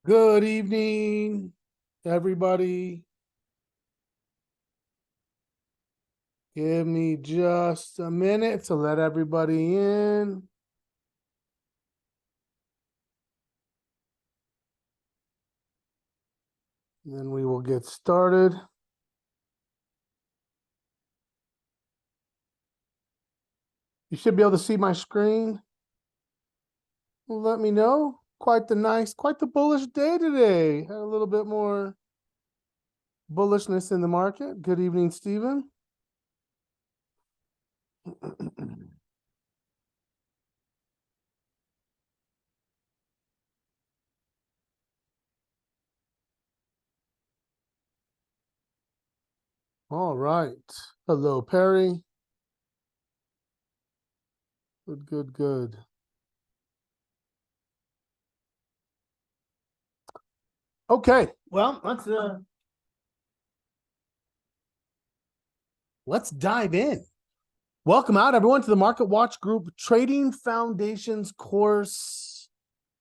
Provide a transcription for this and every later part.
Good evening, everybody. Give me just a minute to let everybody in. Then we will get started. You should be able to see my screen. Let me know. Quite the bullish day today. Had a little bit more bullishness in the market. Good evening, Stephen. All right. Hello, Perry. Good. Okay. Well, let's dive in. Welcome out, everyone, to the Market Watch Group Trading Foundations course.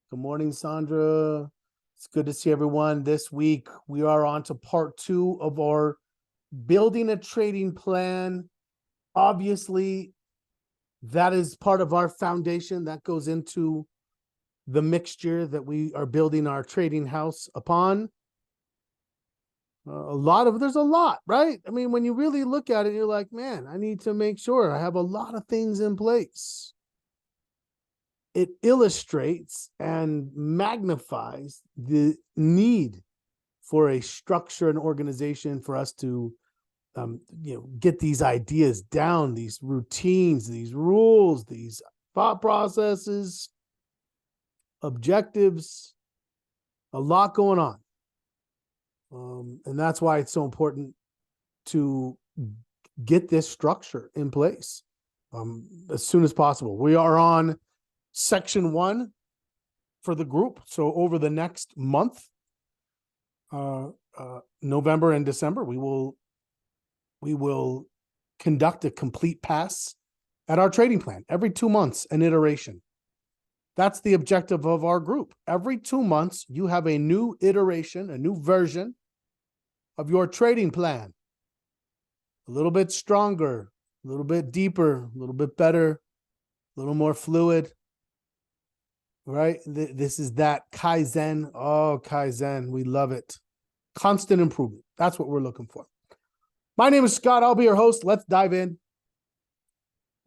Good morning, Sandra. It's good to see everyone this week. We are on to part 2 of our building a trading plan. Obviously, that is part of our foundation that goes into the mixture that we are building our trading house upon. There's a lot, right? I mean, when you really look at it, you're like, man, I need to make sure I have a lot of things in place. It illustrates and magnifies the need for a structure and organization for us to get these ideas down, these routines, these rules, these thought processes, objectives, a lot going on. And that's why it's so important to get this structure in place as soon as possible. We are on section 1 for the group. So over the next month, November and December, we will conduct a complete pass at our trading plan every 2 months, an iteration. That's the objective of our group. Every 2 months, you have a new iteration, a new version of your trading plan. A little bit stronger, a little bit deeper, a little bit better, a little more fluid. Right? This is that Kaizen. Oh, Kaizen. We love it. Constant improvement. That's what we're looking for. My name is Scott. I'll be your host. Let's dive in.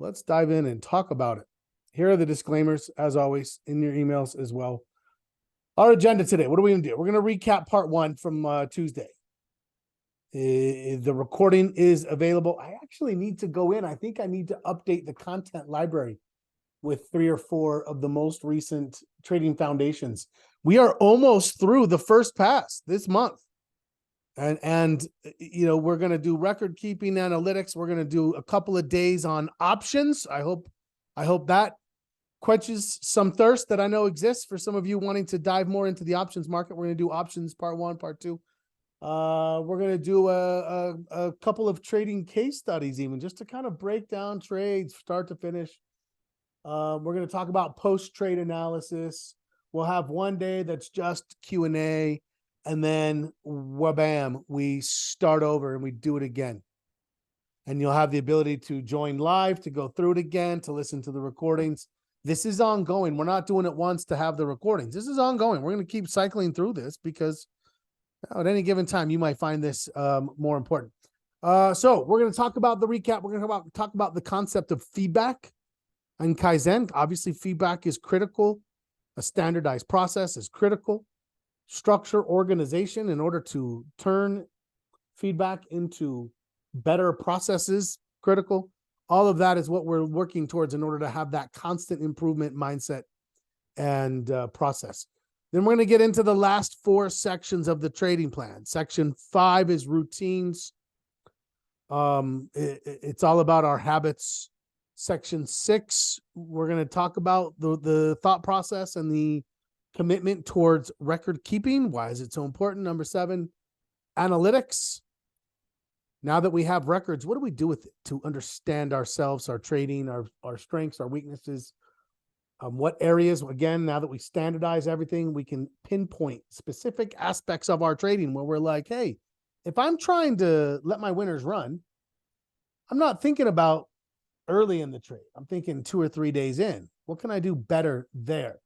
Let's dive in and talk about it. Here are the disclaimers, as always, in your emails as well. Our agenda today. What are we going to do? We're going to recap part 1 from Tuesday. The recording is available. I actually need to go in. I think I need to update the content library with 3 or 4 of the most recent trading foundations. We are almost through the first pass this month. And we're going to do record keeping analytics. We're going to do a couple of days on options. I hope that quenches some thirst that I know exists for some of you wanting to dive more into the options market. We're going to do options part 1, part 2. We're going to do a couple of trading case studies, even just to kind of break down trades start to finish. We're going to talk about post-trade analysis. We'll have one day that's just Q&A, and then wha-bam, we start over and we do it again. And you'll have the ability to join live, to go through it again, to listen to the recordings. This is ongoing. We're not doing it once to have the recordings. This is ongoing. We're going to keep cycling through this because at any given time, you might find this more important. So we're going to talk about the recap. We're going to talk about the concept of feedback and Kaizen. Obviously, feedback is critical. A standardized process is critical. Structure, organization in order to turn feedback into better processes, critical. All of that is what we're working towards in order to have that constant improvement mindset and process. Then we're going to get into the last 4 sections of the trading plan. Section 5 is routines. It's all about our habits. Section 6, we're going to talk about the thought process and the commitment towards record keeping. Why is it so important? Number 7, analytics. Now that we have records, what do we do with it to understand ourselves, our trading, our strengths, our weaknesses? What areas, again, now that we standardize everything, we can pinpoint specific aspects of our trading where we're like, hey, if I'm trying to let my winners run, I'm not thinking about early in the trade. I'm thinking 2 or 3 days in. What can I do better there?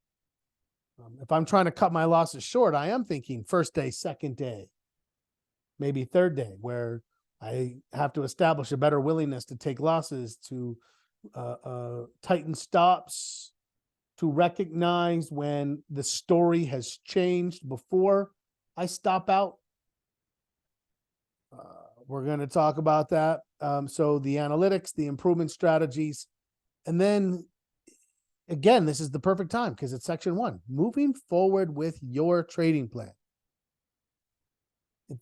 If I'm trying to cut my losses short, I am thinking first day, second day, maybe third day, where I have to establish a better willingness to take losses, to tighten stops, to recognize when the story has changed before I stop out. We're going to talk about that. So the analytics, the improvement strategies, and then again, this is the perfect time because it's section 1, moving forward with your trading plan.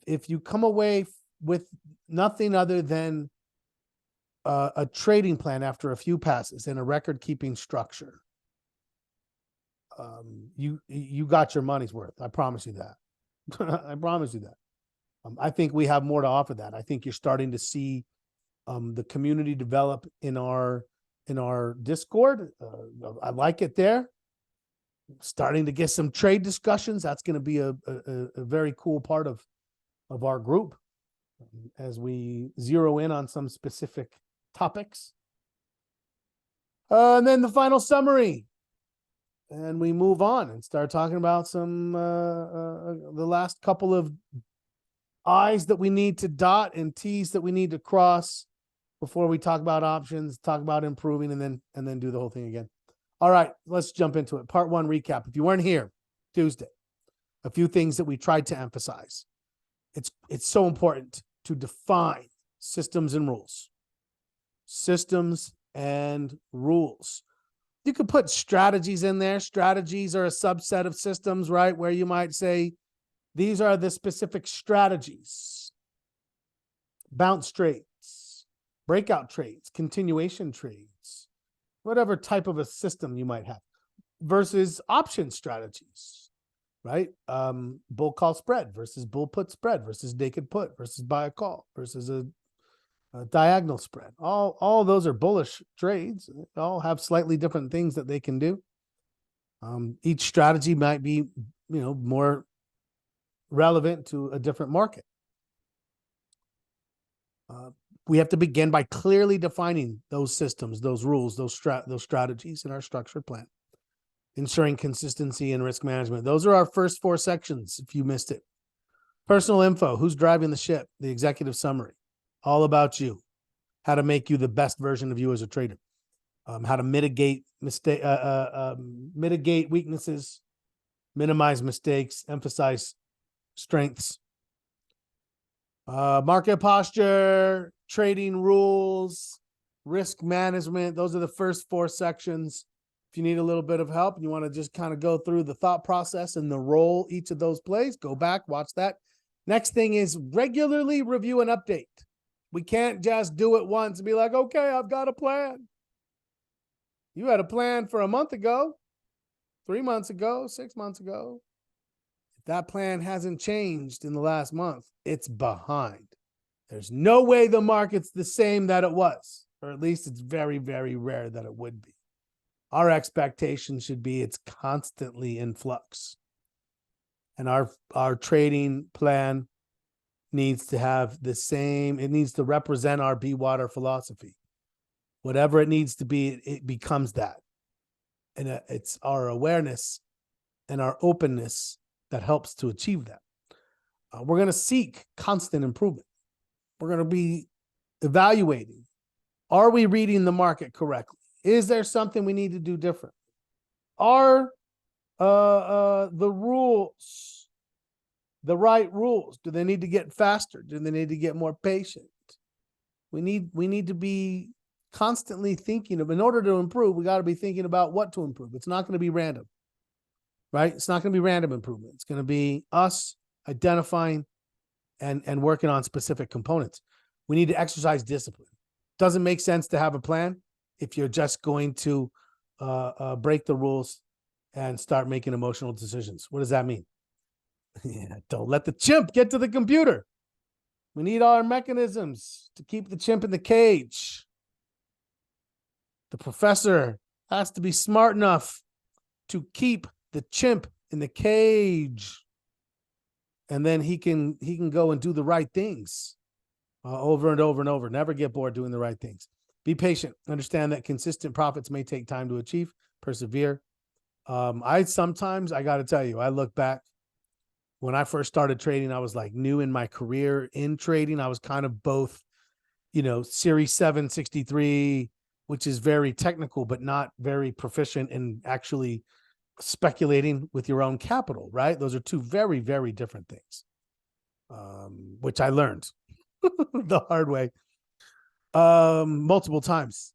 If you come away with nothing other than a trading plan after a few passes and a record-keeping structure, you got your money's worth. I promise you that. I promise you that. I think we have more to offer that. I think you're starting to see the community develop in our Discord. I like it there. Starting to get some trade discussions. That's going to be a very cool part of our group as we zero in on some specific topics. And then the final summary. And we move on and start talking about some the last couple of I's that we need to dot and T's that we need to cross before we talk about options, talk about improving, and then do the whole thing again. All right, let's jump into it. Part 1 recap. If you weren't here Tuesday, a few things that we tried to emphasize. It's so important to define systems and rules. Systems and rules. You could put strategies in there. Strategies are a subset of systems, right? Where you might say, these are the specific strategies. Bounce trades, breakout trades, continuation trades, whatever type of a system you might have, versus option strategies, right? Bull call spread versus bull put spread versus naked put versus buy a call versus a diagonal spread. All those are bullish trades. They all have slightly different things that they can do. Each strategy might be, more relevant to a different market. We have to begin by clearly defining those systems, those rules, those strategies in our structured plan, ensuring consistency and risk management. Those are our first 4 sections. If you missed it, personal info, who's driving the ship, the executive summary, all about you, how to make you the best version of you as a trader, how to mitigate mitigate weaknesses, minimize mistakes, emphasize strengths, market posture, trading rules, risk management. Those are the first 4 sections. If you need a little bit of help and you want to just kind of go through the thought process and the role each of those plays, go back, watch that. Next thing is regularly review and update. We can't just do it once and be like, okay, I've got a plan. You had a plan for a month ago, 3 months ago, 6 months ago. If that plan hasn't changed in the last month, it's behind. There's no way the market's the same that it was, or at least it's very, very rare that it would be. Our expectation should be it's constantly in flux. And our trading plan needs to have the same, it needs to represent our Be Water philosophy. Whatever it needs to be, it becomes that. And it's our awareness and our openness that helps to achieve that. We're going to seek constant improvement. We're going to be evaluating. Are we reading the market correctly? Is there something we need to do different? Are the rules the right rules? Do they need to get faster? Do they need to get more patient? We need to be constantly thinking of, in order to improve, we got to be thinking about what to improve. It's not going to be random, right? It's not going to be random improvement. It's going to be us identifying and working on specific components. We need to exercise discipline. Doesn't make sense to have a plan if you're just going to break the rules and start making emotional decisions. What does that mean? Yeah, don't let the chimp get to the computer. We need our mechanisms to keep the chimp in the cage. The professor has to be smart enough to keep the chimp in the cage. And then he can go and do the right things over and over and over. Never get bored doing the right things. Be patient. Understand that consistent profits may take time to achieve. Persevere. I got to tell you, I look back when I first started trading, I was like new in my career in trading. I was kind of both, Series 763, which is very technical, but not very proficient in actually speculating with your own capital, right? Those are two very, very different things, which I learned the hard way multiple times.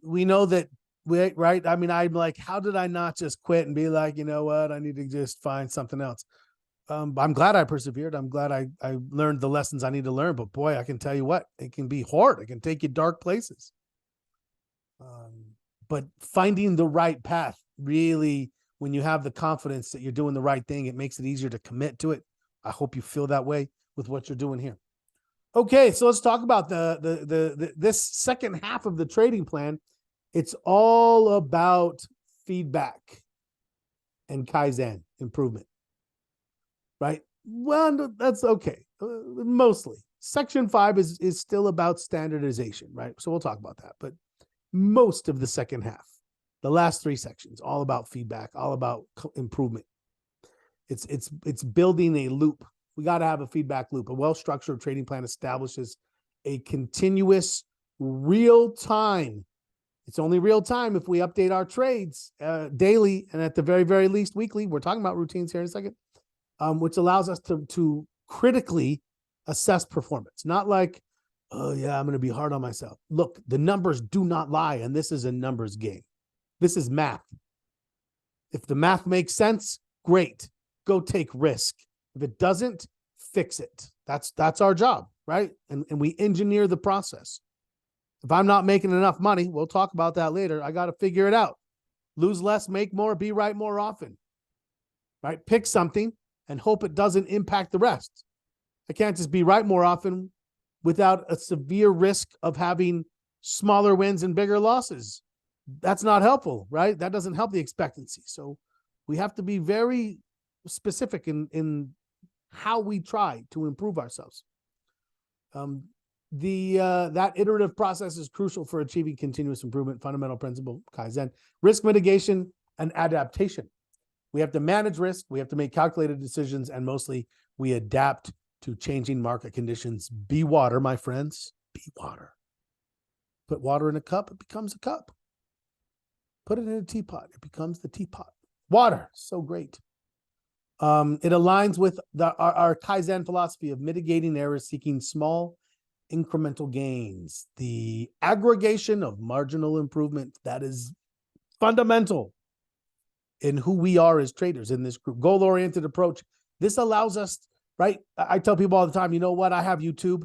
We know that, right? I mean, I'm like, how did I not just quit and be like, you know what? I need to just find something else. I'm glad I persevered. I'm glad I learned the lessons I need to learn. But boy, I can tell you what, it can be hard. It can take you dark places. But finding the right path, really, when you have the confidence that you're doing the right thing, it makes it easier to commit to it. I hope you feel that way with what you're doing here. Okay, so let's talk about this second half of the trading plan. It's all about feedback and Kaizen improvement, right? Well, that's okay. Mostly. Section 5 is still about standardization, right? So we'll talk about that. But most of the second half, the last 3 sections, all about feedback, all about improvement. It's building a loop. We got to have a feedback loop. A well-structured trading plan establishes a continuous real-time. It's only real time if we update our trades daily and at the very, very least weekly. We're talking about routines here in a second, which allows us to critically assess performance. Not like, oh yeah, I'm going to be hard on myself. Look, the numbers do not lie, and this is a numbers game. This is math. If the math makes sense, great. Go take risk. If it doesn't, fix it. That's our job, right? And we engineer the process. If I'm not making enough money, we'll talk about that later. I got to figure it out. Lose less, make more, be right more often, right? Pick something and hope it doesn't impact the rest. I can't just be right more often without a severe risk of having smaller wins and bigger losses. That's not helpful, right? That doesn't help the expectancy. So we have to be very specific in how we try to improve ourselves. That iterative process is crucial for achieving continuous improvement. Fundamental principle, Kaizen, risk mitigation and adaptation. We have to manage risk. We have to make calculated decisions, and mostly we adapt to changing market conditions. Be water, my friends. Be water. Put water in a cup, it becomes a cup. Put it in a teapot, it becomes the teapot. Water, so great. It aligns with our Kaizen philosophy of mitigating errors, seeking small incremental gains, the aggregation of marginal improvement. That is fundamental in who we are as traders in this group. Goal-oriented approach. This allows us, right? I tell people all the time, you know what? I have YouTube.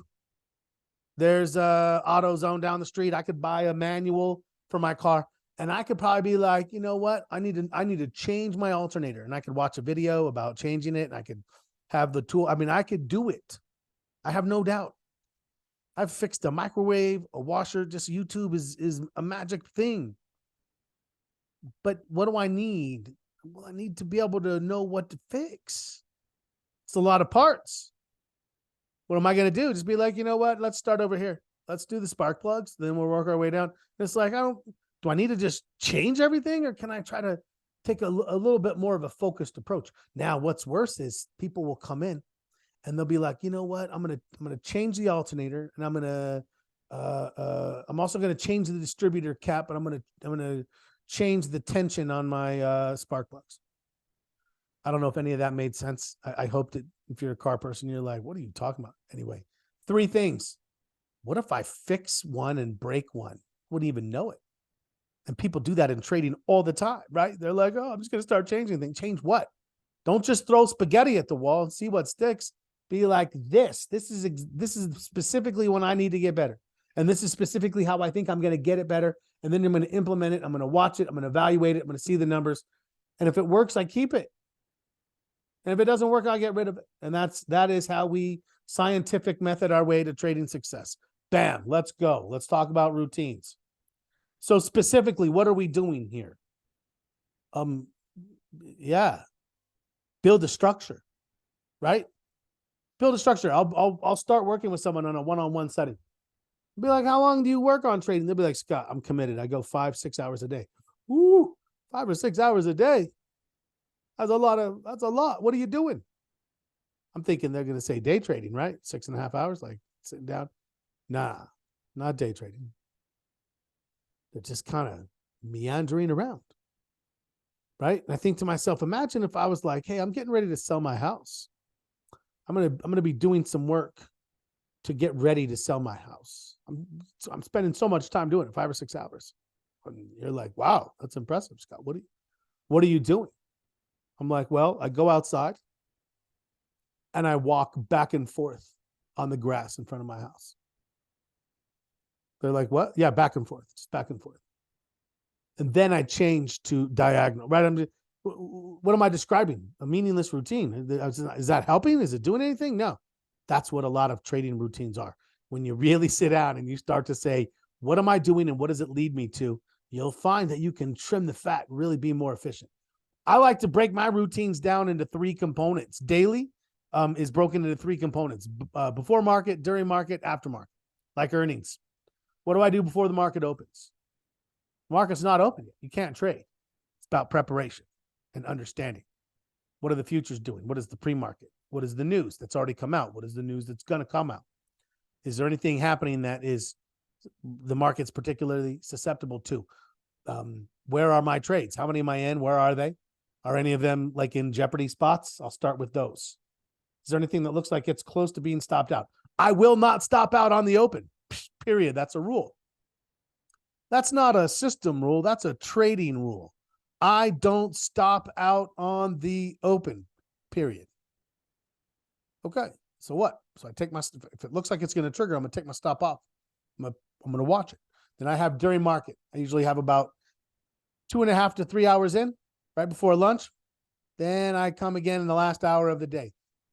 There's AutoZone down the street. I could buy a manual for my car, and I could probably be like, you know what? I need to change my alternator, and I could watch a video about changing it, and I could have the tool. I mean, I could do it. I have no doubt. I've fixed a microwave, a washer. Just YouTube is a magic thing. But what do I need? Well, I need to be able to know what to fix. It's a lot of parts. What am I going to do? Just be like, you know what? Let's start over here. Let's do the spark plugs. Then we'll work our way down. It's like, do I need to just change everything, or can I try to take a little bit more of a focused approach? Now, what's worse is people will come in and they'll be like, you know what? I'm gonna change the alternator, and I'm also gonna change the distributor cap, and I'm gonna change the tension on my spark plugs. I don't know if any of that made sense. I hope that if you're a car person, you're like, what are you talking about? Anyway, 3 things. What if I fix one and break one? Wouldn't even know it. And people do that in trading all the time, right? They're like, oh, I'm just gonna start changing things. Change what? Don't just throw spaghetti at the wall and see what sticks. Be like, this is specifically when I need to get better. And this is specifically how I think I'm going to get it better. And then I'm going to implement it. I'm going to watch it. I'm going to evaluate it. I'm going to see the numbers. And if it works, I keep it. And if it doesn't work, I get rid of it. And that is how we scientific method our way to trading success. Bam, let's go. Let's talk about routines. So specifically, what are we doing here? Yeah, build a structure, right? Build a structure. I'll start working with someone on a one-on-one setting. Be like, how long do you work on trading? They'll be like, Scott, I'm committed. I go 5-6 hours a day. Ooh, 5 or 6 hours a day. That's a lot. What are you doing? I'm thinking they're going to say day trading, right? 6.5 hours, like sitting down. Nah, not day trading. They're just kind of meandering around, right? And I think to myself, imagine if I was like, hey, I'm getting ready to sell my house. I'm gonna be doing some work to get ready to sell my house. I'm spending so much time doing it, 5 or 6 hours. And you're like, wow, that's impressive, Scott. What are you doing? I'm like, well, I go outside and I walk back and forth on the grass in front of my house. They're like, what? Yeah, back and forth, just back and forth. And then I change to diagonal, right? What am I describing? A meaningless routine. Is that helping? Is it doing anything? No. That's what a lot of trading routines are. When you really sit down and you start to say, what am I doing and what does it lead me to? You'll find that you can trim the fat, really be more efficient. I like to break my routines down into 3 components. Daily is broken into 3 components: before market, during market, after market, like earnings. What do I do before the market opens? Market's not open yet. You can't trade. It's about preparation and understanding. What are the futures doing? What is the pre-market? What is the news that's already come out? What is the news that's going to come out? Is there anything happening that is the market's particularly susceptible to? Where are my trades? How many am I in? Where are they? Are any of them like in jeopardy spots? I'll start with those. Is there anything that looks like it's close to being stopped out? I will not stop out on the open, period. That's a rule. That's not a system rule. That's a trading rule. I don't stop out on the open, period. Okay, so what? So I take my, if it looks like it's going to trigger, I'm going to take my stop off. I'm going to watch it. Then I have during market. I usually have about 2.5 to 3 hours in, right before lunch. Then I come again in the last hour of the day.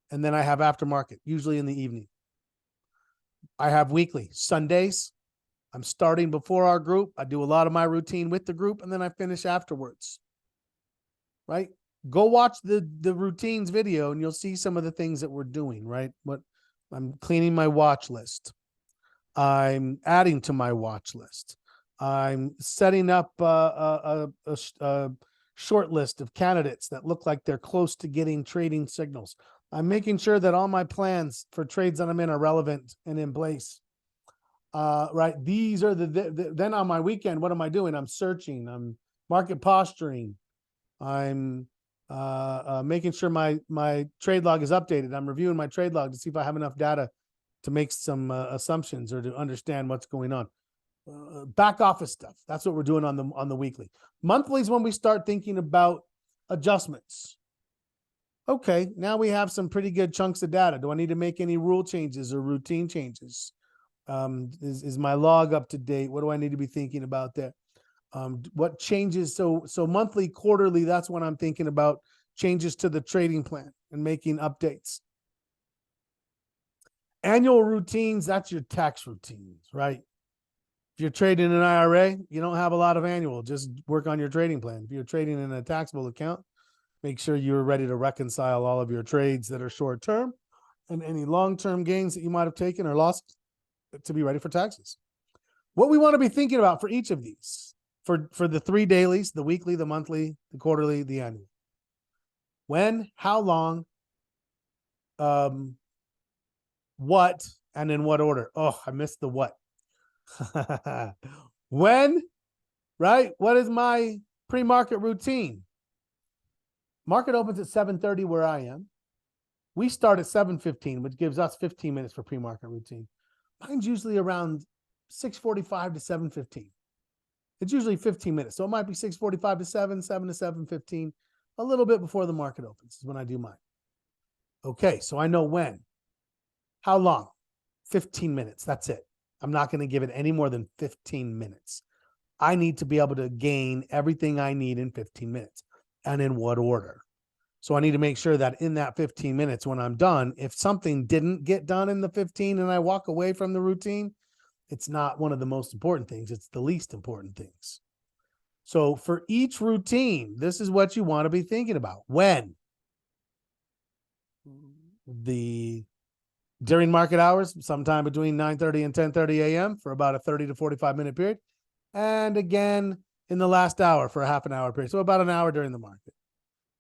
And then I have aftermarket, usually in the evening. I have weekly. Sundays, I'm starting before our group. I do a lot of my routine with the group, and then I finish afterwards, right? Go watch the routines video, and you'll see some of the things that we're doing, right? What I'm cleaning my watch list. I'm adding to my watch list. I'm setting up a short list of candidates that look like they're close to getting trading signals. I'm making sure that all my plans for trades that I'm in are relevant and in place. Right. These are then on my weekend, what am I doing? I'm searching, I'm market posturing. I'm making sure my trade log is updated. I'm reviewing my trade log to see if I have enough data to make some assumptions or to understand what's going on. Back office stuff. That's what we're doing on the weekly. Monthly is when we start thinking about adjustments. Okay, now we have some pretty good chunks of data. Do I need to make any rule changes or routine changes? Is my log up to date? What do I need to be thinking about there? What changes? So monthly, quarterly, that's when I'm thinking about changes to the trading plan and making updates. Annual routines, that's your tax routines, right? If you're trading an IRA, you don't have a lot of annual. Just work on your trading plan. If you're trading in a taxable account, make sure you're ready to reconcile all of your trades that are short-term and any long-term gains that you might have taken or lost to be ready for taxes. What we want to be thinking about for each of these, for the 3 dailies, the weekly, the monthly, the quarterly, the annual. When, how long, what, and in what order. Oh, I missed the what. When, right? What is my pre-market routine? Market opens at 7:30 where I am. We start at 7:15, which gives us 15 minutes for pre-market routine. Mine's usually around 6:45 to 7:15. It's usually 15 minutes. So it might be 6:45 to 7 to 7:15, a little bit before the market opens is when I do mine. Okay, so I know when. How long? 15 minutes. That's it. I'm not going to give it any more than 15 minutes. I need to be able to gain everything I need in 15 minutes. And in what order? So I need to make sure that in that 15 minutes when I'm done, if something didn't get done in the 15 and I walk away from the routine, It's not one of the most important things. It's the least important things. So for each routine, this is what you want to be thinking about. When? During market hours, sometime between 9:30 and 10:30 a.m. for about a 30 to 45 minute period. And again, in the last hour for a half an hour period. So about an hour during the market.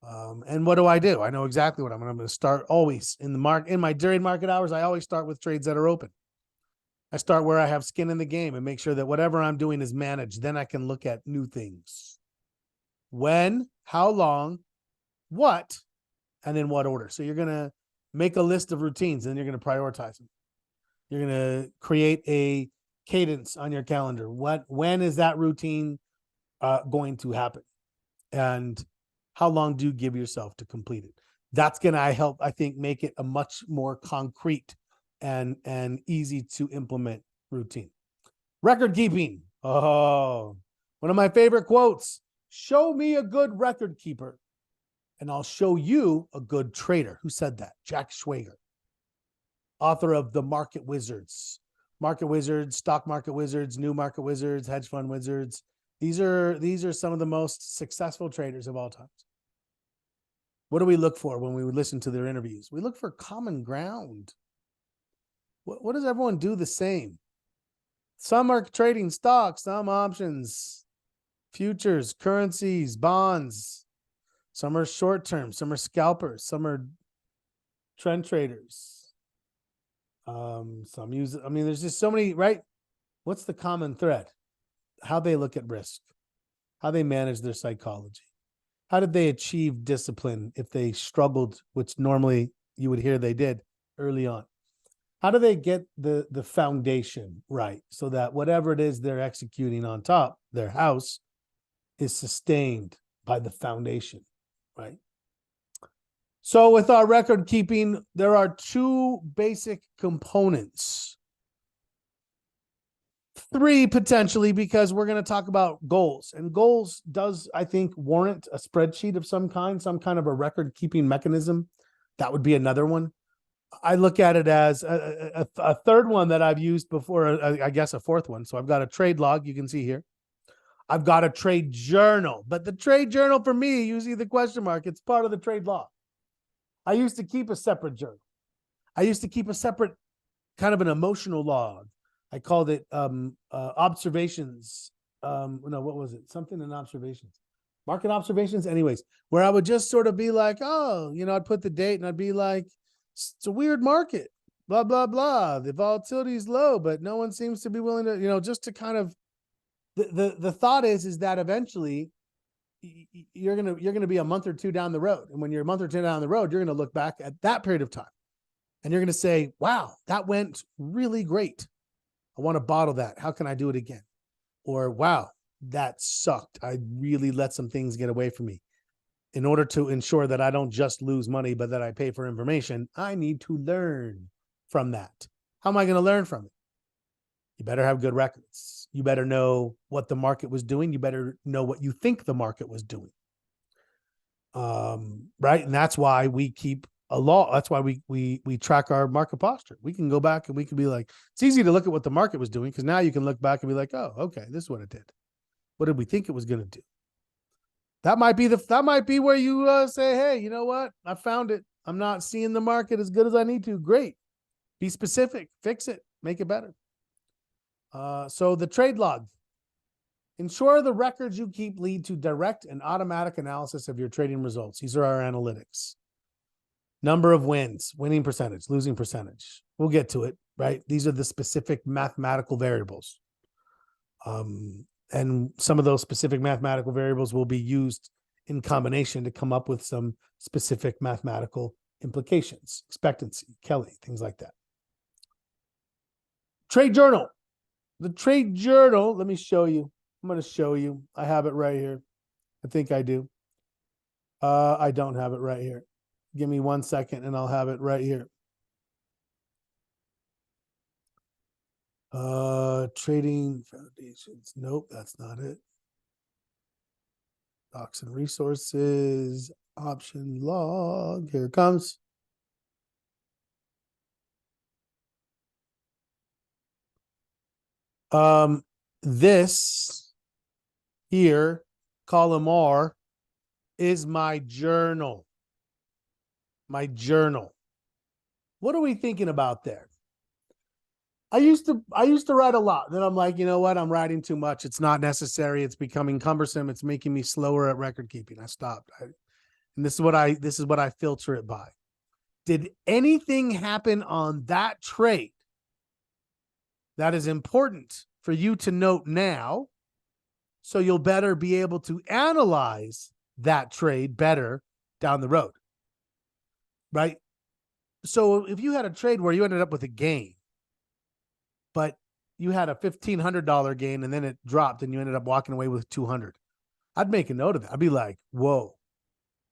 And what do? I know exactly what I'm going to start always in my during market hours. I always start with trades that are open. I start where I have skin in the game and make sure that whatever I'm doing is managed. Then I can look at new things. When, how long, what, and in what order. So you're going to make a list of routines and you're going to prioritize them. You're going to create a cadence on your calendar. When is that routine going to happen? And how long do you give yourself to complete it? That's going to help, I think, make it a much more concrete and easy to implement routine. Record keeping. Oh, one of my favorite quotes. Show me a good record keeper and I'll show you a good trader. Who said that? Jack Schwager, author of The Market Wizards. Market Wizards, Stock Market Wizards, New Market Wizards, Hedge Fund Wizards. These are some of the most successful traders of all times. What do we look for when we listen to their interviews? We look for common ground. What does everyone do the same? Some are trading stocks, some options, futures, currencies, bonds. Some are short term, some are scalpers, some are trend traders. Some use, there's just so many, right? What's the common thread? How they look at risk, how they manage their psychology. How did they achieve discipline if they struggled, which normally you would hear they did early on? How do they get the foundation right so that whatever it is they're executing on top, their house, is sustained by the foundation, right? So with our record keeping, there are two basic components. Three potentially, because we're going to talk about goals. And goals does, I think, warrant a spreadsheet of some kind of a record keeping mechanism. That would be another one. I look at it as a third one that I've used before, I guess a fourth one. So I've got a trade log, you can see here. I've got a trade journal, but the trade journal for me, you see the question mark, it's part of the trade log. I used to keep a separate journal. I used to keep a separate kind of an emotional log. I called it observations. No, what was it? Something in observations. Market observations. Anyways, where I would just sort of be like, oh, I'd put the date and I'd be like, it's a weird market, blah, blah, blah. The volatility is low, but no one seems to be willing to, just to kind of, the thought is that eventually you're going to be a month or two down the road. And when you're a month or two down the road, you're going to look back at that period of time and you're going to say, wow, that went really great. I want to bottle that. How can I do it again? Or, wow, that sucked. I really let some things get away from me. In order to ensure that I don't just lose money, but that I pay for information, I need to learn from that. How am I going to learn from it? You better have good records. You better know what the market was doing. You better know what you think the market was doing. Right? And that's why we keep a law. That's why we track our market posture. We can go back and we can be like, it's easy to look at what the market was doing because now you can look back and be like, oh, okay, this is what it did. What did we think it was going to do? That might be where you say, hey, you know what? I found it. I'm not seeing the market as good as I need to. Great. Be specific, fix it, make it better. So the trade log. Ensure the records you keep lead to direct and automatic analysis of your trading results. These are our analytics. Number of wins, winning percentage, losing percentage. We'll get to it, right? These are the specific mathematical variables. And some of those specific mathematical variables will be used in combination to come up with some specific mathematical implications, expectancy, Kelly, things like that. Trade journal. The trade journal, let me show you. I'm going to show you. I have it right here. I think I do. I don't have it right here. Give me 1 second and I'll have it right here. Trading foundations. Nope, that's not it. Docs and resources, option log. Here it comes. This here, column R, is my journal. My journal. What are we thinking about there? I used to write a lot. Then I'm like, you know what? I'm writing too much. It's not necessary. It's becoming cumbersome. It's making me slower at record keeping. I stopped. And this is what I filter it by. Did anything happen on that trade that is important for you to note now? So you'll better be able to analyze that trade better down the road. Right? So if you had a trade where you ended up with a gain, but you had a $1,500 gain and then it dropped and you ended up walking away with 200, I'd make a note of that. I'd be like, whoa,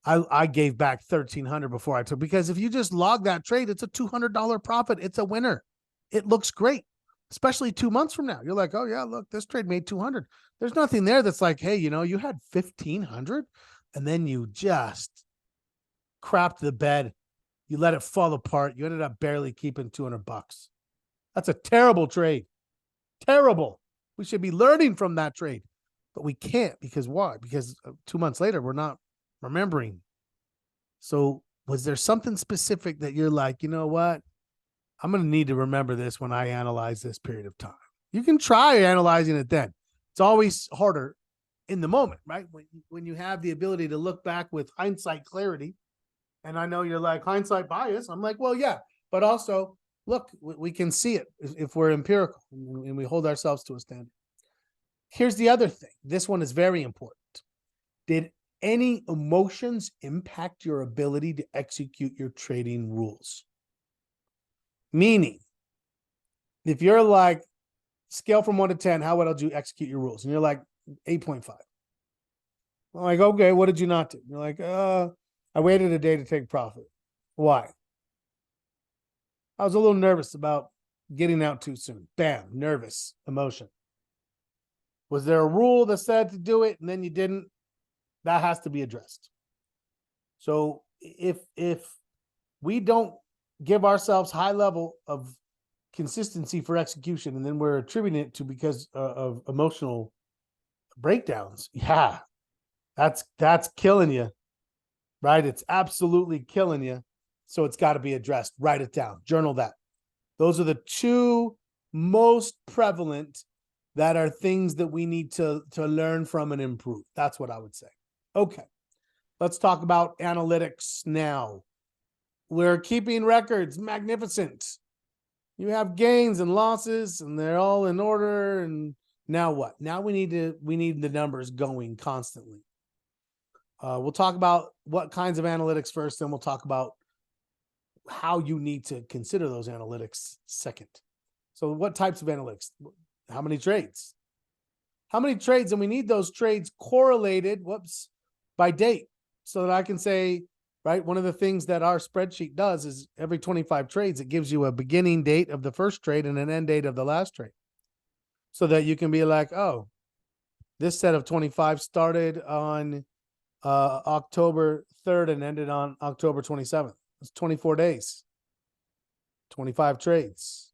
I gave back 1,300 before I took, because if you just log that trade, it's a $200 profit. It's a winner. It looks great, especially 2 months from now. You're like, oh yeah, look, this trade made 200. There's nothing there that's like, hey, you had 1,500 and then you just crapped the bed. You let it fall apart. You ended up barely keeping $200. That's a terrible trade. Terrible. We should be learning from that trade, but we can't, because why? Because 2 months later, we're not remembering. So was there something specific that you're like, you know what? I'm going to need to remember this when I analyze this period of time. You can try analyzing it then. It's always harder in the moment, right? When you have the ability to look back with hindsight clarity. And I know you're like, hindsight bias. I'm like, well, yeah, but also look, we can see it if we're empirical and we hold ourselves to a standard. Here's the other thing. This one is very important. Did any emotions impact your ability to execute your trading rules? Meaning, if you're like, scale from 1 to 10, how would you execute your rules? And you're like 8.5. I'm like, okay, what did you not do? You're like, I waited a day to take profit. Why? I was a little nervous about getting out too soon. Bam, nervous, emotion. Was there a rule that said to do it and then you didn't? That has to be addressed. So if we don't give ourselves high level of consistency for execution and then we're attributing it to because of emotional breakdowns, yeah, that's killing you, right? It's absolutely killing you. So it's got to be addressed. Write it down. Journal that. Those are the two most prevalent that are things that we need to learn from and improve. That's what I would say. Okay, let's talk about analytics now. We're keeping records. Magnificent. You have gains and losses and they're all in order. And now what? Now we need the numbers going constantly. We'll talk about what kinds of analytics first, then we'll talk about how you need to consider those analytics second. So what types of analytics? How many trades? How many trades? And we need those trades correlated, by date, so that I can say, right, one of the things that our spreadsheet does is every 25 trades, it gives you a beginning date of the first trade and an end date of the last trade. So that you can be like, oh, this set of 25 started on October 3rd and ended on October 27th. It's 24 days, 25 trades.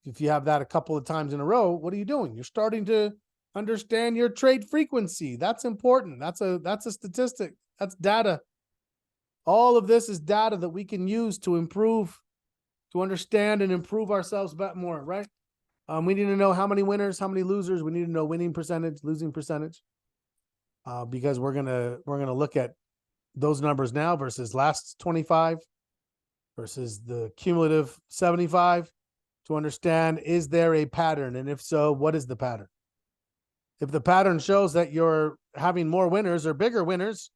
If you have that a couple of times in a row, what are you doing? You're starting to understand your trade frequency. That's important. That's a statistic. That's data. All of this is data that we can use to improve, to understand and improve ourselves more, right? We need to know how many winners, how many losers. We need to know winning percentage, losing percentage, because we're gonna look at those numbers now versus last 25 versus the cumulative 75 to understand, is there a pattern? And if so, what is the pattern? If the pattern shows that you're having more winners or bigger winners,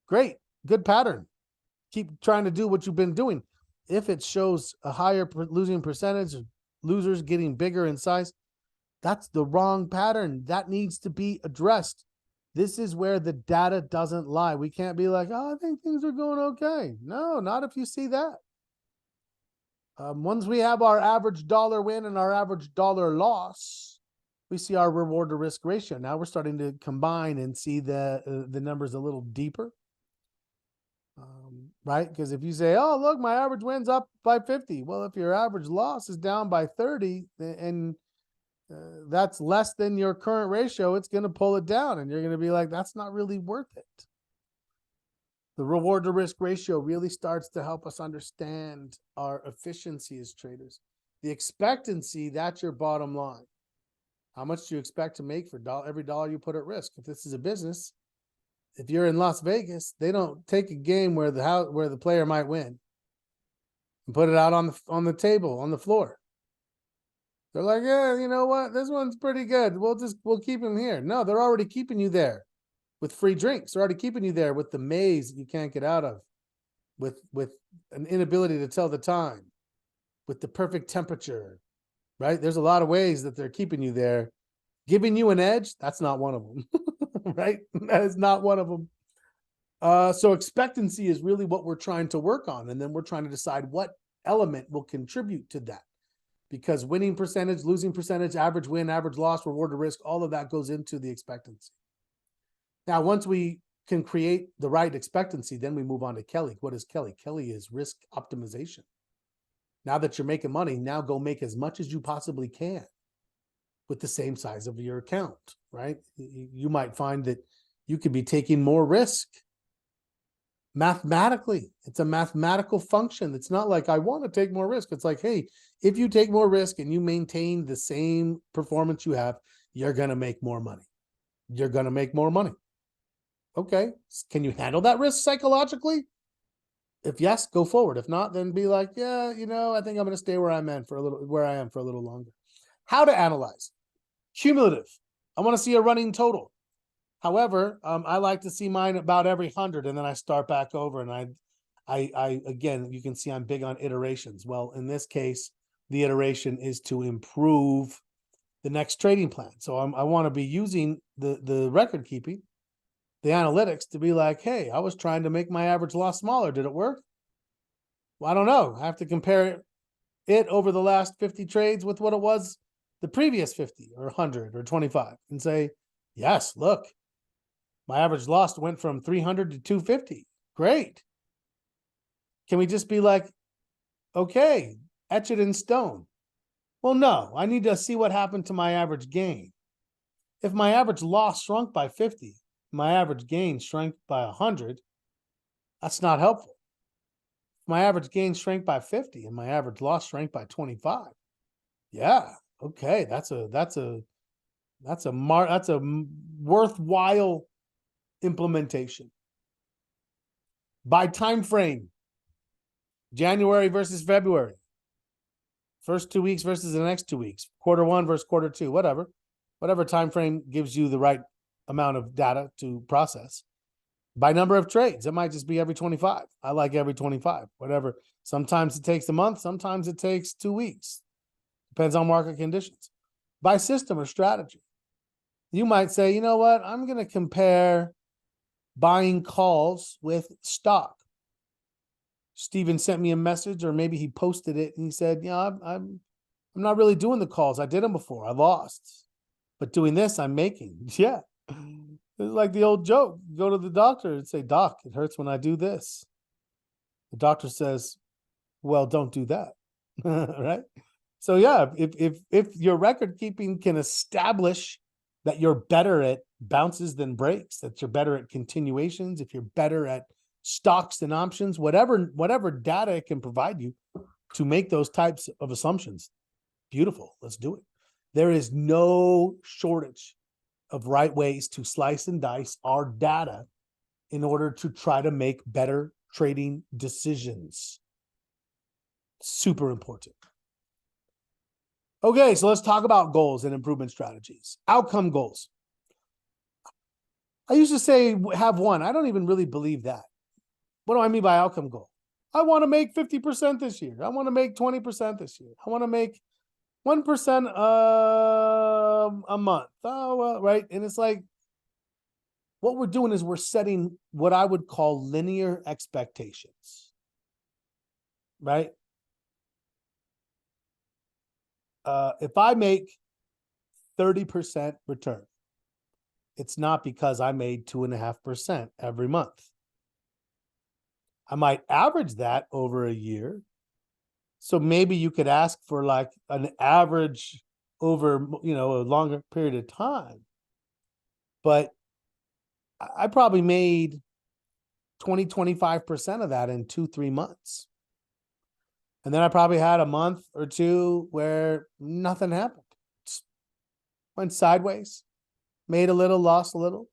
great, good pattern. Keep trying to do what you've been doing. If it shows a higher losing percentage, losers getting bigger in size, that's the wrong pattern. That needs to be addressed. This is where the data doesn't lie. We can't be like, oh, I think things are going okay. No, not if you see that. Once we have our average dollar win and our average dollar loss, we see our reward to risk ratio. Now we're starting to combine and see the numbers a little deeper. Right? Because if you say, oh, look, my average win's up by 50. Well, if your average loss is down by 30 and that's less than your current ratio, it's going to pull it down and you're going to be like, that's not really worth it. The reward to risk ratio really starts to help us understand our efficiency as traders. The expectancy, that's your bottom line. How much do you expect to make for every dollar you put at risk? If this is a business, if you're in Las Vegas, they don't take a game where the player might win and put it out on the table, on the floor. They're like, yeah, you know what? This one's pretty good. We'll keep him here. No, they're already keeping you there with free drinks. They're already keeping you there with the maze that you can't get out of, with an inability to tell the time, with the perfect temperature, right? There's a lot of ways that they're keeping you there. Giving you an edge, that's not one of them, right? That is not one of them. So expectancy is really what we're trying to work on. And then we're trying to decide what element will contribute to that. Because winning percentage, losing percentage, average win, average loss, reward to risk, all of that goes into the expectancy. Now, once we can create the right expectancy, then we move on to Kelly. What is Kelly? Kelly is risk optimization. Now that you're making money, now go make as much as you possibly can with the same size of your account, right? You might find that you could be taking more risk mathematically. It's a mathematical function. It's not like I want to take more risk. It's like, hey, if you take more risk and you maintain the same performance you have, you're going to make more money. You're going to make more money. Okay. Can you handle that risk psychologically? If yes, go forward. If not, then be like, yeah, I think I'm going to stay where I am for a little longer. How to analyze. Cumulative. I want to see a running total. However, I like to see mine about every 100, and then I start back over. And I again, you can see I'm big on iterations. Well, in this case, the iteration is to improve the next trading plan. So I want to be using the record keeping, the analytics, to be like, hey, I was trying to make my average loss smaller. Did it work? Well, I don't know. I have to compare it over the last 50 trades with what it was the previous 50 or 100 or 25 and say, yes, look, my average loss went from 300 to 250. Great. Can we just be like, okay, etch it in stone? Well, no, I need to see what happened to my average gain. If my average loss shrunk by 50, my average gain shrank by 100, that's not helpful. If my average gain shrank by 50 and my average loss shrank by 25, yeah, okay, that's a worthwhile implementation. By time frame, January versus February, first 2 weeks versus the next 2 weeks, quarter one versus quarter two, whatever time frame gives you the right amount of data to process. By number of trades, it might just be every 25. I like every 25, whatever. Sometimes it takes a month, sometimes it takes 2 weeks. Depends on market conditions. By system or strategy, you might say, you know what, I'm going to compare buying calls with stock. Steven sent me a message, or maybe he posted it, and he said, yeah, I'm not really doing the calls. I did them before. I lost. But doing this, I'm making. Yeah. It's like the old joke. You go to the doctor and say, doc, it hurts when I do this. The doctor says, well, don't do that. Right? So yeah, if your record keeping can establish that you're better at bounces than breaks, that you're better at continuations, if you're better at stocks than options, whatever data it can provide you to make those types of assumptions, beautiful. Let's do it. There is no shortage of right ways to slice and dice our data in order to try to make better trading decisions. Super important. Okay, so let's talk about goals and improvement strategies. Outcome goals. I used to say have one. I don't even really believe that. What do I mean by outcome goal? I want to make 50% this year. I want to make 20% this year. I want to make 1% a month. Oh, well, right. And it's like, what we're doing is we're setting what I would call linear expectations, right? If I make 30% return, it's not because I made 2.5% every month. I might average that over a year. So maybe you could ask for like an average over, a longer period of time. But I probably made 20-25% of that in 2-3 months. And then I probably had a month or two where nothing happened. Just went sideways, made a little, lost a little.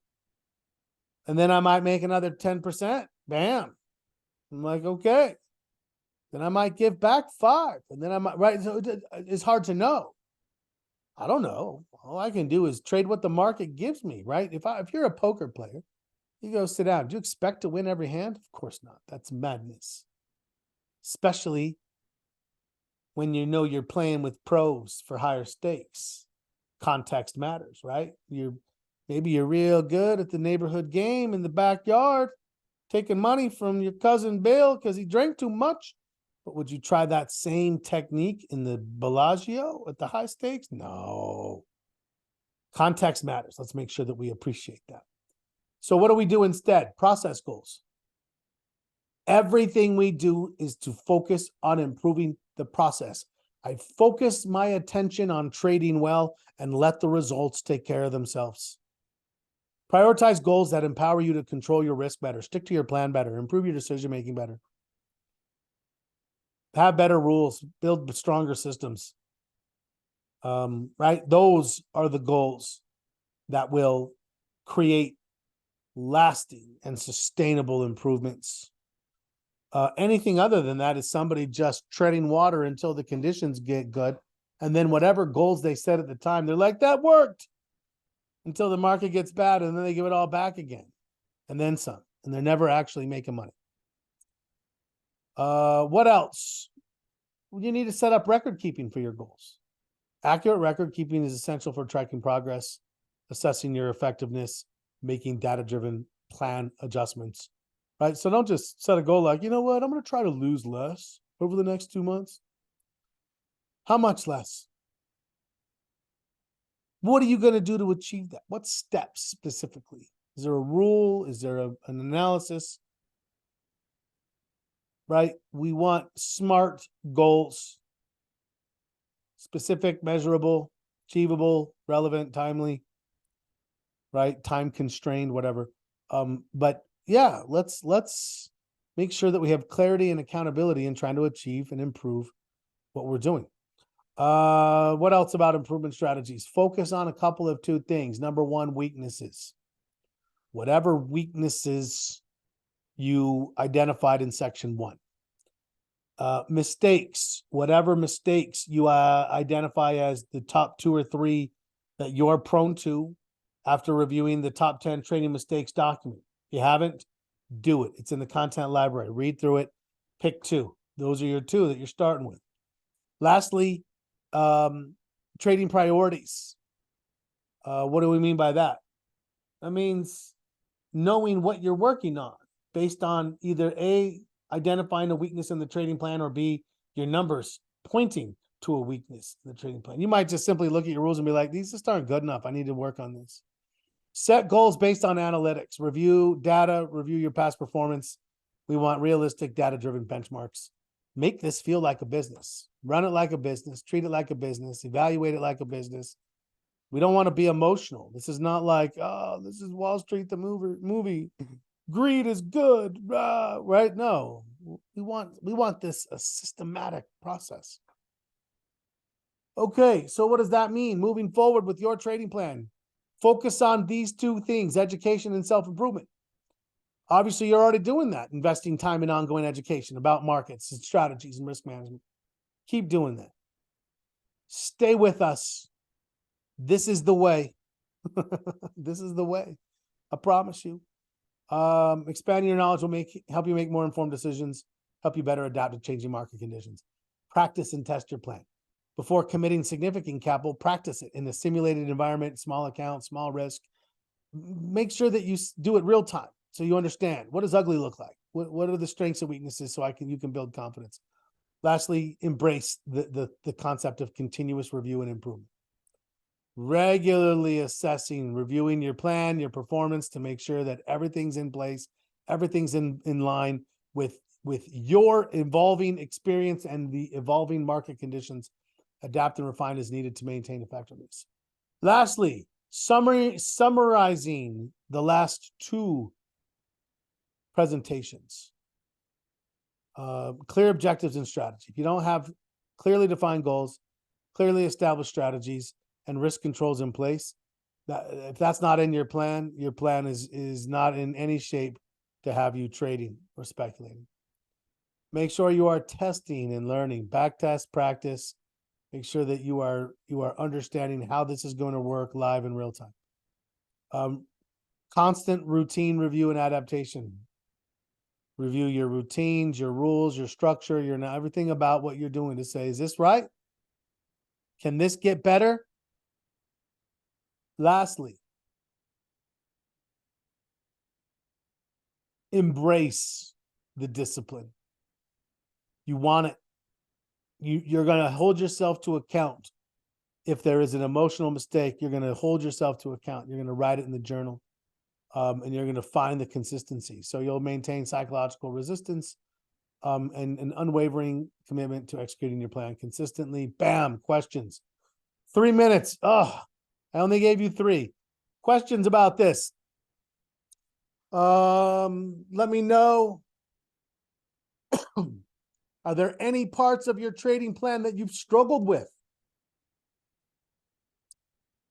And then I might make another 10%. Bam. I'm like, okay. Then I might give back 5. And then I might, right? So it's hard to know. I don't know. All I can do is trade what the market gives me, right? If you're a poker player, you go sit down. Do you expect to win every hand? Of course not. That's madness. Especially when you know you're playing with pros for higher stakes. Context matters, right? Maybe you're real good at the neighborhood game in the backyard, taking money from your cousin Bill because he drank too much. But would you try that same technique in the Bellagio at the high stakes? No. Context matters. Let's make sure that we appreciate that. So what do we do instead? Process goals. Everything we do is to focus on improving the process. I focus my attention on trading well and let the results take care of themselves. Prioritize goals that empower you to control your risk better, stick to your plan better, improve your decision-making better. Have better rules, build stronger systems. Right? Those are the goals that will create lasting and sustainable improvements. Anything other than that is somebody just treading water until the conditions get good. And then whatever goals they set at the time, they're like, that worked, until the market gets bad, and then they give it all back again. And then some. And they're never actually making money. What else? You need to set up record keeping for your goals. Accurate record keeping is essential for tracking progress, assessing your effectiveness, making data-driven plan adjustments, right? So don't just set a goal like, you know what, I'm going to try to lose less over the next 2 months. How much less? What are you going to do to achieve that? What steps specifically? Is there a rule? Is there an analysis? Right? We want SMART goals. Specific, measurable, achievable, relevant, timely, right? Time constrained, whatever. But yeah, let's make sure that we have clarity and accountability in trying to achieve and improve what we're doing. What else about improvement strategies? Focus on a couple of 2 things. Number 1, weaknesses. Whatever weaknesses you identified in section 1. Mistakes, whatever mistakes you identify as the top 2 or 3 that you're prone to after reviewing the top 10 trading mistakes document. If you haven't, do it. It's in the content library. Read through it. Pick 2. Those are your 2 that you're starting with. Lastly, trading priorities. What do we mean by that? That means knowing what you're working on based on either A, identifying a weakness in the trading plan, or B, your numbers pointing to a weakness in the trading plan. You might just simply look at your rules and be like, these just aren't good enough. I need to work on this. Set goals based on analytics. Review data, review your past performance. We want realistic data-driven benchmarks. Make this feel like a business. Run it like a business. Treat it like a business. Evaluate it like a business. We don't want to be emotional. This is not like, oh, this is Wall Street, the movie. Greed is good, right? No, we want this a systematic process. Okay, so what does that mean? Moving forward with your trading plan, focus on these 2 things, education and self-improvement. Obviously, you're already doing that, investing time in ongoing education about markets and strategies and risk management. Keep doing that. Stay with us. This is the way. This is the way. I promise you. Expanding your knowledge will help you make more informed decisions, help you better adapt to changing market conditions. Practice and test your plan. Before committing significant capital, practice it in a simulated environment, small account, small risk. Make sure that you do it real time so you understand, what does ugly look like? What are the strengths and weaknesses so you can build confidence. Lastly, embrace the concept of continuous review and improvement. Regularly assessing, reviewing your plan, your performance to make sure that everything's in place, everything's in line with your evolving experience and the evolving market conditions Adapt and refine as needed to maintain effectiveness. Lastly, summarizing the last two presentations. Clear objectives and strategy. If you don't have clearly defined goals, clearly established strategies, and risk controls in place, if that's not in your plan is not in any shape to have you trading or speculating. Make sure you are testing and learning, back test, practice. Make sure that you are understanding how this is going to work live in real time. Constant routine review and adaptation. Review your routines, your rules, your structure, everything about what you're doing to say, is this right? Can this get better? Lastly, embrace the discipline. You want it. You're going to hold yourself to account. If there is an emotional mistake, you're going to hold yourself to account. You're going to write it in the journal, and you're going to find the consistency. So you'll maintain psychological resistance and an unwavering commitment to executing your plan consistently. Bam, questions. 3 minutes. Oh, I only gave you 3. Questions about this? Let me know. Are there any parts of your trading plan that you've struggled with?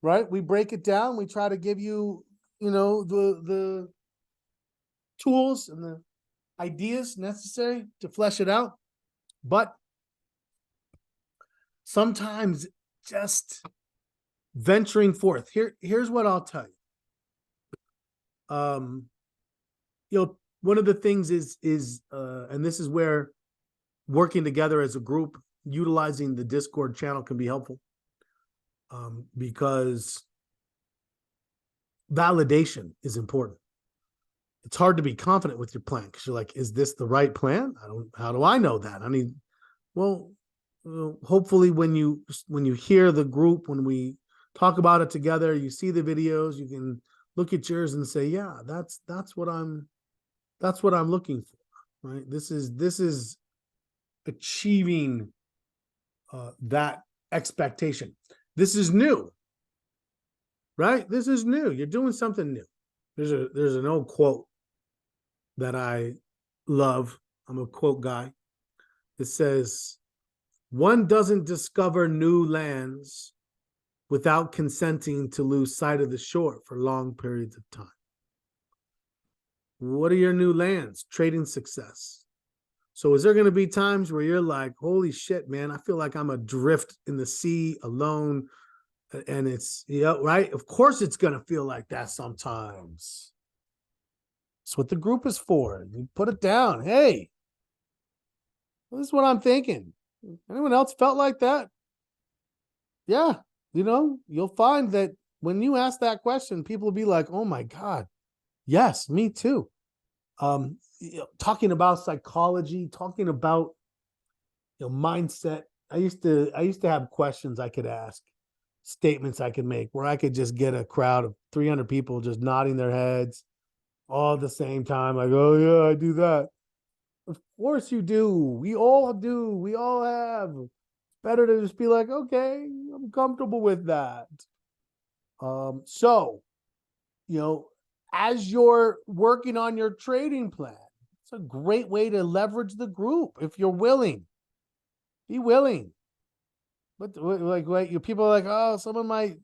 Right? We break it down. We try to give you, the tools and the ideas necessary to flesh it out. But sometimes just venturing forth. Here's what I'll tell you. One of the things is and this is where working together as a group, utilizing the Discord channel can be helpful, because validation is important. It's hard to be confident with your plan because you're like, is this the right plan? How do I know that? I mean, well, hopefully when you hear the group, when we talk about it together, you see the videos, you can look at yours and say, yeah, that's what I'm looking for, right? This is achieving that expectation. This is new, right? This is new. You're doing something new. There's an old quote that I love. I'm a quote guy. It says, one doesn't discover new lands without consenting to lose sight of the shore for long periods of time. What are your new lands? Trading success. So is there going to be times where you're like, holy shit, man, I feel like I'm adrift in the sea alone, and it's, right? Of course it's going to feel like that sometimes. That's what the group is for. You put it down. Hey, this is what I'm thinking. Anyone else felt like that? Yeah. You'll find that when you ask that question, people will be like, oh my God, yes, me too. Talking about psychology, talking about mindset. I used to have questions I could ask, statements I could make, where I could just get a crowd of 300 people just nodding their heads all at the same time. Like, oh yeah, I do that. Of course you do. We all do. We all have. It's better to just be like, okay, I'm comfortable with that. So, as you're working on your trading plan, it's a great way to leverage the group if you're willing. Be willing. But like people are like, oh, someone might,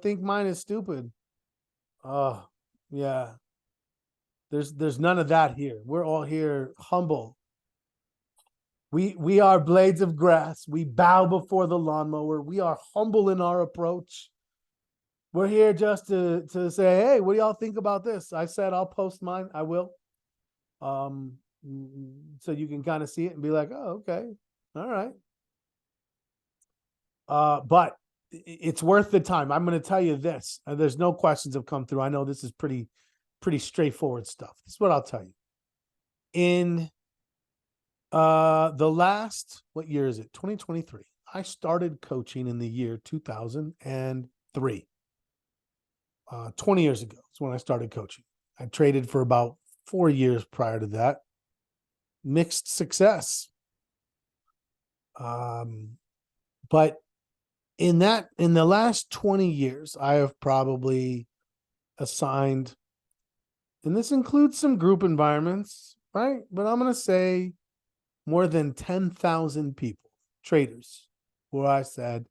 think mine is stupid. Oh, yeah. There's none of that here. We're all here humble. We are blades of grass. We bow before the lawnmower. We are humble in our approach. We're here just to say, hey, what do y'all think about this? I said I'll post mine. I will. So you can kind of see it and be like, oh, okay. All right. But it's worth the time. I'm going to tell you this. There's no questions have come through. I know this is pretty straightforward stuff. This is what I'll tell you. In the last, what year is it? 2023. I started coaching in the year 2003. 20 years ago is when I started coaching. I traded for about 4 years prior to that. Mixed success. But in the last 20 years, I have probably assigned, and this includes some group environments, right? But I'm going to say more than 10,000 people, traders, who I said,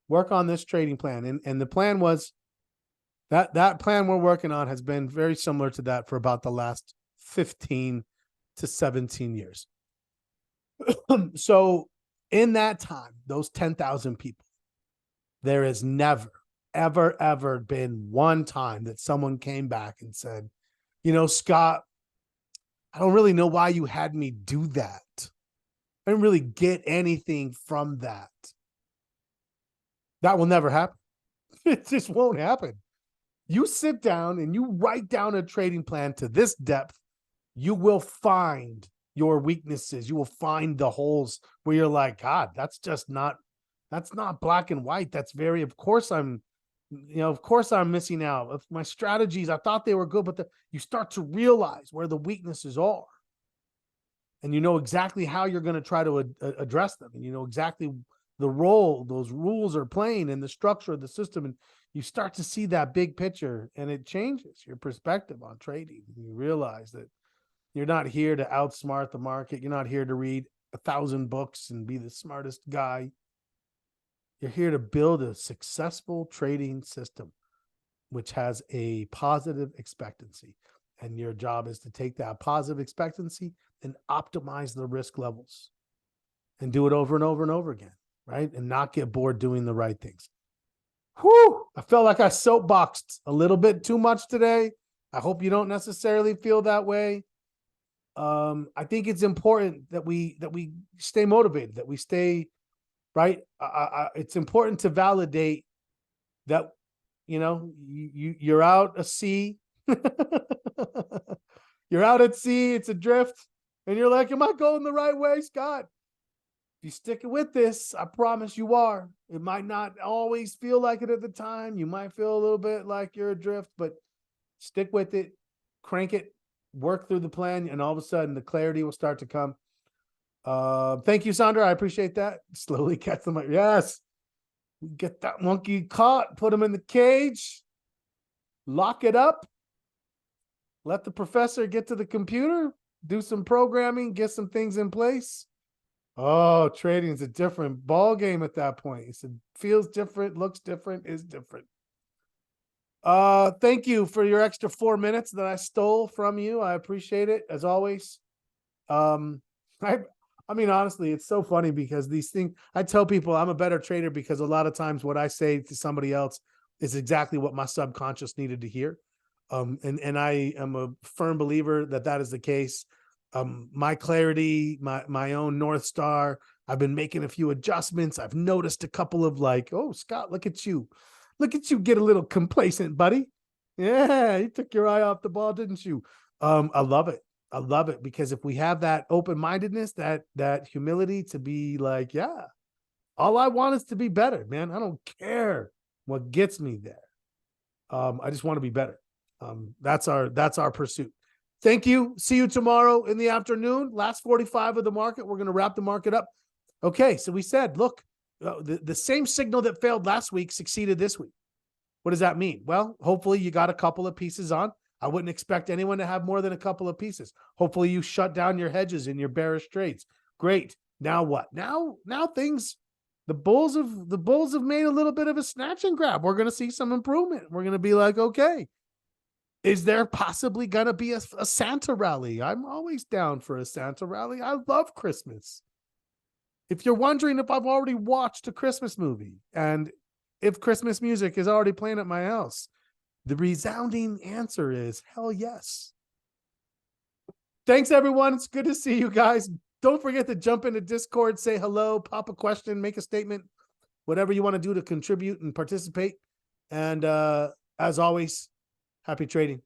work on this trading plan. And the plan was that plan we're working on has been very similar to that for about the last 15 to 17 years. So in that time, those 10,000 people, there has never, ever, ever been one time that someone came back and said, Scott, I don't really know why you had me do that. I didn't really get anything from that. That will never happen. It just won't happen. You sit down and you write down a trading plan to this depth, you will find your weaknesses. You will find the holes where you're like, God, that's not black and white. That's of course I'm missing out. If my strategies, I thought they were good, but you start to realize where the weaknesses are. And you know exactly how you're going to try to address them. And you know exactly the role those rules are playing in the structure of the system. And you start to see that big picture, and it changes your perspective on trading. You realize that you're not here to outsmart the market. You're not here to read 1,000 books and be the smartest guy. You're here to build a successful trading system, which has a positive expectancy. And your job is to take that positive expectancy and optimize the risk levels and do it over and over and over again, right? And not get bored doing the right things. Whew, I felt like I soapboxed a little bit too much today. I hope you don't necessarily feel that way. I think it's important that we stay motivated, that we stay right. It's important to validate that, you're out at sea. You're out at sea. It's adrift. And you're like, am I going the right way, Scott? If you stick with this, I promise you are. It might not always feel like it at the time. You might feel a little bit like you're adrift, but stick with it, crank it, work through the plan, and all of a sudden the clarity will start to come. Thank you, Sandra. I appreciate that. Slowly catch them. Yes. Get that monkey caught, put him in the cage, lock it up, let the professor get to the computer, do some programming, get some things in place. Oh, trading is a different ball game at that point. It feels different, looks different, is different. Thank you for your extra 4 minutes that I stole from you. I appreciate it as always. I mean, honestly, it's so funny because these things, I tell people I'm a better trader because a lot of times what I say to somebody else is exactly what my subconscious needed to hear. And I am a firm believer that is the case. My clarity, my own North Star, I've been making a few adjustments. I've noticed a couple of oh, Scott, look at you get a little complacent, buddy. Yeah, you took your eye off the ball, didn't you? I love it. I love it because if we have that open-mindedness, that humility to be like, yeah, all I want is to be better, man. I don't care what gets me there. I just want to be better. That's our pursuit. Thank you. See you tomorrow in the afternoon. Last 45 of the market. We're going to wrap the market up. Okay, so we said, look, the same signal that failed last week succeeded this week. What does that mean? Well, hopefully you got a couple of pieces on. I wouldn't expect anyone to have more than a couple of pieces. Hopefully you shut down your hedges in your bearish trades. Great. Now what? Now things, the bulls have made a little bit of a snatch and grab. We're going to see some improvement. We're going to be like, okay, is there possibly going to be a Santa rally? I'm always down for a Santa rally. I love Christmas. If you're wondering if I've already watched a Christmas movie and if Christmas music is already playing at my house, the resounding answer is hell yes. Thanks, everyone. It's good to see you guys. Don't forget to jump into Discord, say hello, pop a question, make a statement, whatever you want to do to contribute and participate. And as always, happy trading.